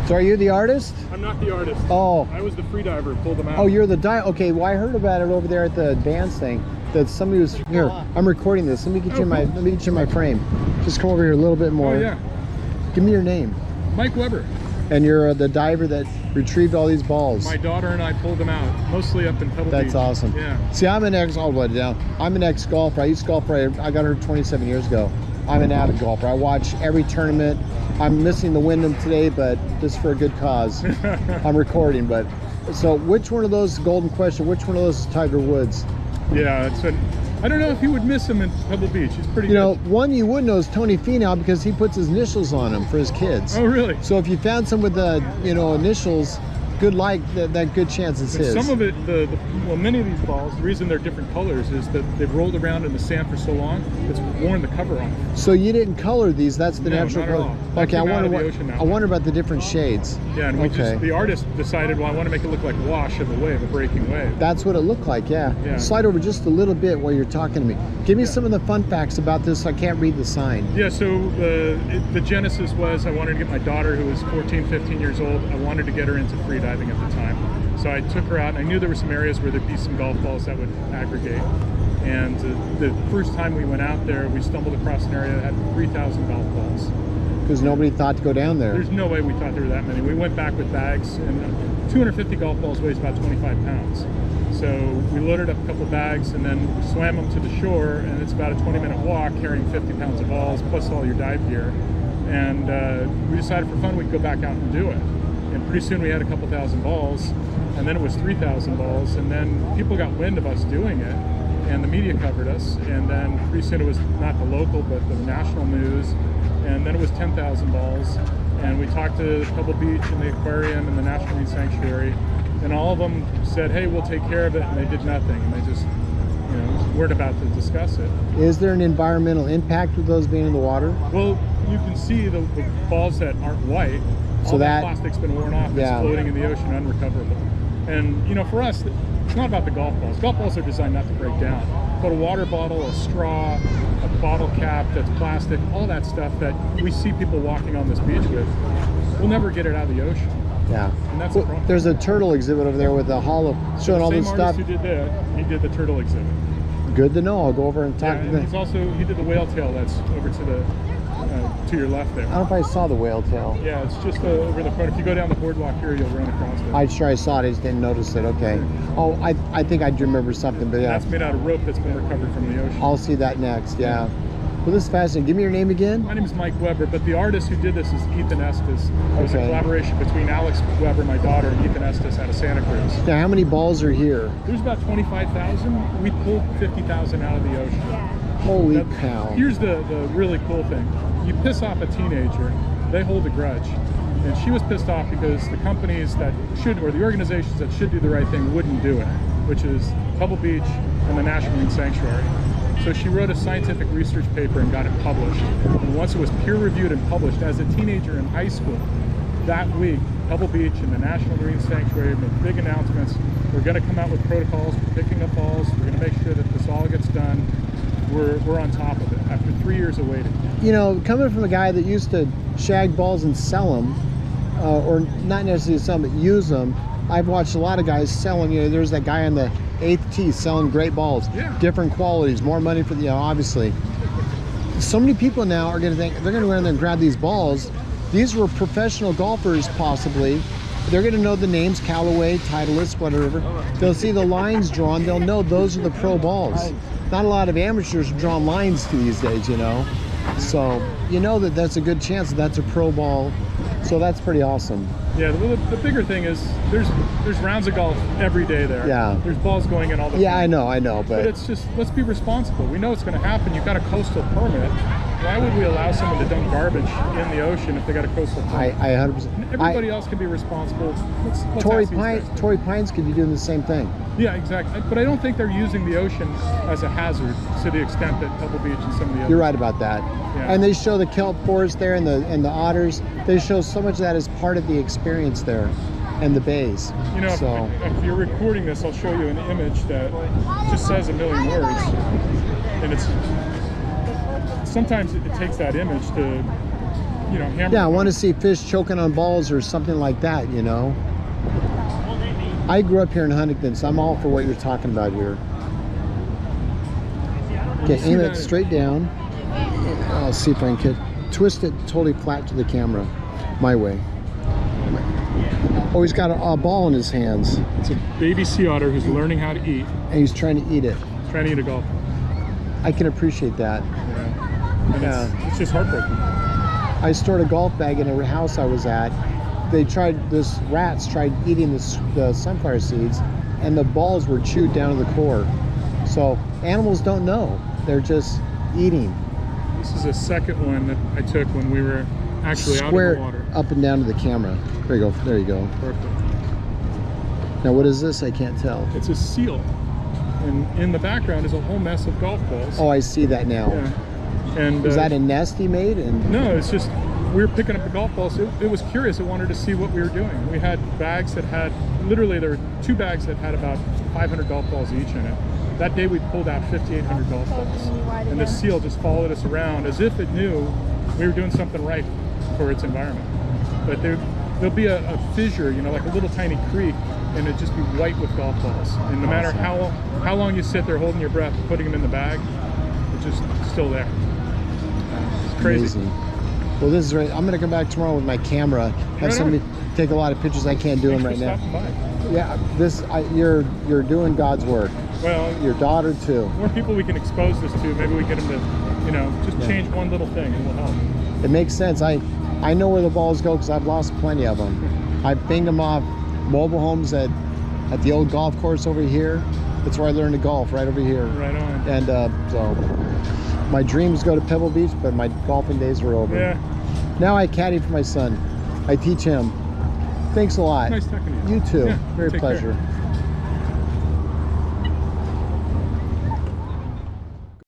So are you the artist? I'm not the artist. Oh. I was the free diver who pulled them out. Oh, you're the dive. Okay, well I heard about it over there at the dance thing. That somebody was here. I'm recording this. Let me get you my frame. Just come over here a little bit more. Oh yeah. Give me your name. Mike Weber. And you're the diver that retrieved all these balls. My daughter and I pulled them out, mostly up in Pebble Beach. That's awesome. Yeah. See, I'm an ex-golfer. I used to golf. I got her 27 years ago. I'm an avid golfer. I watch every tournament. I'm missing the Wyndham today, but just for a good cause. I'm recording, but so which one of those, golden question, which one of those is Tiger Woods? Yeah, I don't know if you would miss him in Pebble Beach. He's pretty good. You know, one you would know is Tony Finau because he puts his initials on them for his kids. Oh, really? So if you found some with the, initials, good luck, that good chance it's his. Some of it, well, many of these balls, the reason they're different colors is that they've rolled around in the sand for so long, it's worn the cover off. So you didn't color these, that's the natural color. Okay, I wonder about the different shades. Yeah, and the artist decided, well, I want to make it look like wash of a wave, a breaking wave. That's what it looked like, yeah. Slide over just a little bit while you're talking to me. Give me some of the fun facts about this. I can't read the sign. Yeah, so the genesis was I wanted to get my daughter, who was 14, 15 years old, I wanted to get her into free diving at the time. So I took her out, and I knew there were some areas where there'd be some golf balls that would aggregate. And the first time we went out there, we stumbled across an area that had 3,000 golf balls. Because nobody thought to go down there. There's no way we thought there were that many. We went back with bags, and 250 golf balls weighs about 25 pounds. So we loaded up a couple bags and then swam them to the shore, and it's about a 20-minute walk carrying 50 pounds of balls plus all your dive gear. And we decided for fun we'd go back out and do it. And pretty soon we had a couple thousand balls, and then it was 3,000 balls, and then people got wind of us doing it, and the media covered us, and then pretty soon it was not the local but the national news, and then it was 10,000 balls, and we talked to Pebble Beach and the aquarium and the National Marine Sanctuary, and all of them said, hey, we'll take care of it, and they did nothing, and they just weren't about to discuss it. Is there an environmental impact with those being in the water? Well, you can see the balls that aren't white. So that plastic's been worn off. It's floating in the ocean, unrecoverable. And for us, it's not about the golf balls. Golf balls are designed not to break down. But a water bottle, a straw, a bottle cap that's plastic, all that stuff that we see people walking on this beach with, we'll never get it out of the ocean. Yeah. And that's the problem. There's a turtle exhibit over there with a hollow showing all this stuff. Who did that? He did the turtle exhibit. Good to know. I'll go over and talk to them. He did the whale tail that's over to your left there. I don't know if I saw the whale tail. Yeah, it's just over the front. If you go down the boardwalk here, you'll run across it. I'm sure I saw it. I just didn't notice it. Okay. Oh, I think I do remember something, but yeah. That's made out of rope that's been recovered from the ocean. I'll see that next. Yeah. Well, this is fascinating. Give me your name again. My name is Mike Weber, but the artist who did this is Ethan Estes. It was a collaboration between Alex Weber, my daughter, and Ethan Estes out of Santa Cruz. Now, how many balls are here? There's about 25,000. We pulled 50,000 out of the ocean. Holy cow. Here's the really cool thing. You piss off a teenager, they hold a grudge. And she was pissed off because the companies that should, or the organizations that should do the right thing wouldn't do it, which is Pebble Beach and the National Marine Sanctuary. So she wrote a scientific research paper and got it published. And once it was peer-reviewed and published, as a teenager in high school, that week, Pebble Beach and the National Marine Sanctuary made big announcements. We're going to come out with protocols for picking up balls. We're going to make sure that this all gets done. We're on top of it after 3 years of waiting. Coming from a guy that used to shag balls and sell them, or not necessarily sell them, but use them, I've watched a lot of guys selling. There's that guy on the 8th tee selling great balls, different qualities, more money for the, obviously. So many people now are going to think they're going to go in there and grab these balls. These were professional golfers, possibly. They're going to know the names, Callaway, Titleist, whatever. They'll see the lines drawn. They'll know those are the pro balls. Not a lot of amateurs draw lines to these days, So that's a good chance that's a pro ball. So that's pretty awesome. Yeah, the bigger thing is there's rounds of golf every day there. Yeah. There's balls going in all the time. Yeah, I know. But it's just, let's be responsible. We know it's going to happen. You've got a coastal permit. Why would we allow someone to dump garbage in the ocean if they got a coastal permit? I 100%. Everybody else can be responsible. Torrey Pines could be doing the same thing. Yeah, exactly. But I don't think they're using the ocean as a hazard to the extent that Pebble Beach and some of the others. You're right about that. Yeah. And they show the kelp forest there and the otters. They show so much of that as part of the experience there, and the bays. If you're recording this, I'll show you an image that just says a million words, and it's sometimes it takes that image to you know, hammer. Yeah, I want to see fish choking on balls or something like that, you know. I grew up here in Huntington, so I'm all for what you're talking about here. Okay, aim it straight down. I'll see if I can twist it totally flat to the camera, my way. Oh, he's got a ball in his hands. It's a baby sea otter who's learning how to eat. And he's trying to eat it. He's trying to eat a golf ball. I can appreciate that. Yeah. Yeah. It's just heartbreaking. I stored a golf bag in a house I was at. Rats tried eating the sunflower seeds, and the balls were chewed down to the core. So animals don't know. They're just eating. This is a second one that I took when we were actually Square out in the water. up and down to the camera. There you go. There you go. Perfect. Now what is this? I can't tell. It's a seal. And in the background is a whole mess of golf balls. Oh, I see that now. Yeah. And is that a nest he made? And no, it's just we were picking up the golf balls. It was curious. It wanted to see what we were doing. We had bags that had, literally there were 2 bags that had about 500 golf balls each in it. That day we pulled out 5,800 golf balls. And the seal just followed us around as if it knew we were doing something right for its environment. But there'll be a fissure, you know, like a little tiny creek, and it'd just be white with golf balls. And no matter how long you sit there holding your breath, putting them in the bag, it's just still there. It's crazy. Amazing. Well, this is right. I'm going to come back tomorrow with my camera. Have somebody take a lot of pictures. I can't do them right now. Yeah, you're doing God's work. Well, your daughter too. More people we can expose this to. Maybe we get them to, you know, just change one little thing. It will help. It makes sense. I know where the balls go because I've lost plenty of them. I pinged them off mobile homes at the old golf course over here. That's where I learned to golf, right over here. Right on. And so my dreams go to Pebble Beach, but my golfing days are over. Yeah. Now I caddy for my son. I teach him. Thanks a lot. Nice talking to you. You too. Yeah, Very take pleasure. care.